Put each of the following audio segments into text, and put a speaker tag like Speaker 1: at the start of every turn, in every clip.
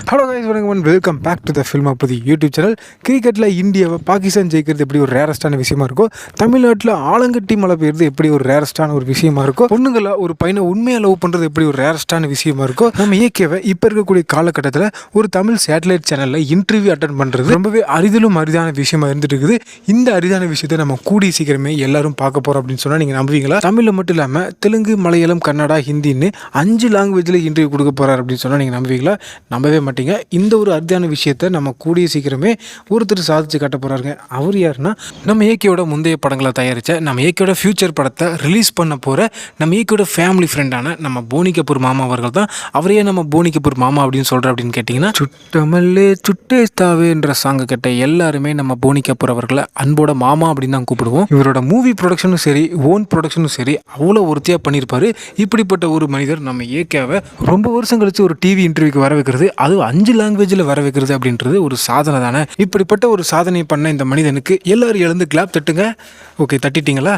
Speaker 1: Hello guys, வணக்கம் and welcome back to the film அப்பதி YouTube channel. கிரிக்கெட்டில் இந்தியாவை பாகிஸ்தான் ஜெயிக்கிறது எப்படி ஒரு ரேரஸ்டான விஷயமா இருக்கோ, தமிழ்நாட்டில் ஆலங்கட்டி மழை பெய்யுறது எப்படி ஒரு ரேரஸ்டான ஒரு விஷயமா இருக்கோ, பொண்ணுங்களை ஒரு பையனை உண்மையாக லவ் பண்ணுறது எப்படி ஒரு ரேரஸ்டான விஷயமா இருக்கோ, நம்ம இயக்கவை இப்போ இருக்கக்கூடிய காலகட்டத்தில் ஒரு தமிழ் சேட்டலைட் சேனலில் இன்டர்வியூ அட்டன் பண்ணுறது ரொம்பவே அரிதிலும் அரிதான விஷயமா இருந்துட்டு இருக்குது. இந்த அரிதான விஷயத்தை நம்ம கூடி சீக்கிரமே எல்லாரும் பார்க்க போகிறோம் அப்படின்னு சொன்னால் நீங்கள் நம்புவீங்களா? தமிழில் மட்டும் இல்லாமல் தெலுங்கு, மலையாளம், கன்னடா, ஹிந்தின்னு 5 லாங்குவேஜில் இன்டர்வியூ கொடுக்க போகிறார் அப்படின்னு சொன்னால் நீங்கள் நம்புவீங்களா? நம்பவே மாட்டீங்க. இந்த ஒரு அரிதான விஷயத்தை நம்ம கூடிய சீக்கிரமே ஒருத்தர் சாதிச்சு காட்ட போறாருங்க. அவர் யாருன்னா, நம்ம ஏகேயோட முந்தைய படங்களை தயாரித்த, நம்ம ஏகேயோட ஃபியூச்சர் படத்தை ரிலீஸ் பண்ண போகிற நம்ம ஏகேயோட ஃபேமிலி ஃப்ரெண்டான நம்ம போனி கபூர் மாமா அவர்கள் தான். அவரையே நம்ம போனி கபூர் மாமா அப்படின்னு சொல்கிற அப்படின்னு கேட்டிங்கன்னா, சுட்டமல்லே சுட்டேஸ்தாவேன்ற சாங்கை கேட்ட எல்லாருமே நம்ம போனி கபூர் அவர்களை அன்போட மாமா அப்படின்னு தான் கூப்பிடுவோம். இவரோட மூவி ப்ரொடக்ஷனும் சரி, ஓன் ப்ரொடக்ஷனும் சரி, அவ்வளோ ஒருத்தியாக பண்ணியிருப்பாரு. இப்படிப்பட்ட ஒரு மனிதர் நம்ம ஏகேவை ரொம்ப வருஷம் கழிச்சு ஒரு டிவி இன்டர்வியூக்கு வர வைக்கிறது, அது 5 லாங்குவேஜில் வர வைக்கிறது அப்படின்றது ஒரு சாதனை தானே. இப்படிப்பட்ட ஒரு சாதனை பண்ண இந்த மனிதனுக்கு எல்லாரும் எழுந்து கிளாப் தட்டுங்க. ஓகே, தட்டிட்டீங்களா?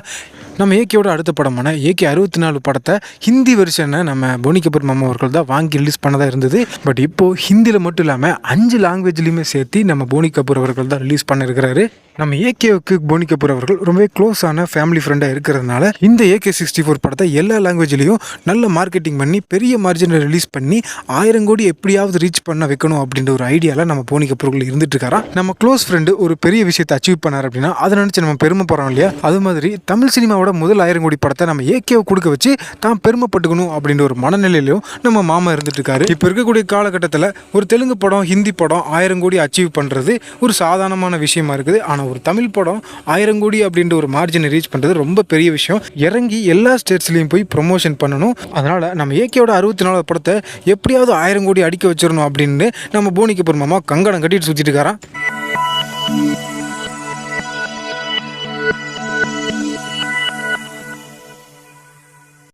Speaker 1: நம்ம ஏகேயோட அடுத்த படமான ஏகே 64 படத்தை ஹிந்தி வெர்ஷனை நம்ம போனி கபூர் மாமா அவர்கள் தான் வாங்கி ரிலீஸ் பண்ணதாக இருந்தது. பட் இப்போது ஹிந்தியில் மட்டும் இல்லாமல் 5 லாங்குவேஜ்லையுமே சேர்த்து நம்ம போனி கபூர் அவர்கள் தான் ரிலீஸ் பண்ணியிருக்கிறாரு. நம்ம ஏகேவுக்கு போனி கபூர் அவர்கள் ரொம்பவே க்ளோஸான ஃபேமிலி ஃப்ரெண்டாக இருக்கிறதுனால இந்த ஏகே 64 படத்தை எல்லா லாங்குவேஜ்லேயும் நல்ல மார்க்கெட்டிங் பண்ணி பெரிய மார்ஜினில் ரிலீஸ் பண்ணி 1000 கோடி எப்படியாவது ரீச் பண்ண வைக்கணும் அப்படின்ற ஒரு ஐடியாவில் நம்ம போனி கபூர்கள் இருந்துட்டு இருக்காராம். நம்ம க்ளோஸ் ஃப்ரெண்டு ஒரு பெரிய விஷயத்தை அச்சீவ் பண்ணார் அப்படின்னா அதை நினச்சி நம்ம பெருமைப்படுறோம் இல்லையா? அது மாதிரி தமிழ் சினிமாவோட முதல் 1000 கோடி படத்தை நம்ம ஏகேவை கொடுக்க வச்சு தான் பெருமைப்பட்டுக்கணும் அப்படின்ற ஒரு மனநிலையிலையும் நம்ம மாமா இருந்துட்டு இருக்காரு. இப்போ இருக்கக்கூடிய காலகட்டத்தில் ஒரு தெலுங்கு படம், ஹிந்தி படம் 1000 கோடி அச்சீவ் பண்ணுறது ஒரு சாதாரணமான விஷயமா இருக்குது. ஆனால் ஒரு தமிழ் படம் 1000 கோடி அப்படின்ற ஒரு மார்ஜினை ரீச் பண்ணுறது ரொம்ப பெரிய விஷயம். இறங்கி எல்லா ஸ்டேட்ஸ்லையும் போய் ப்ரொமோஷன் பண்ணணும். அதனால் நம்ம ஏகேயோட 64 படத்தை எப்படியாவது 1000 கோடி அடிக்க வச்சிடணும் அப்படின்னு நம்ம போனி கபூர் மாமா கங்கணம் கட்டிட்டு சுற்றிட்டு இருக்காராம்.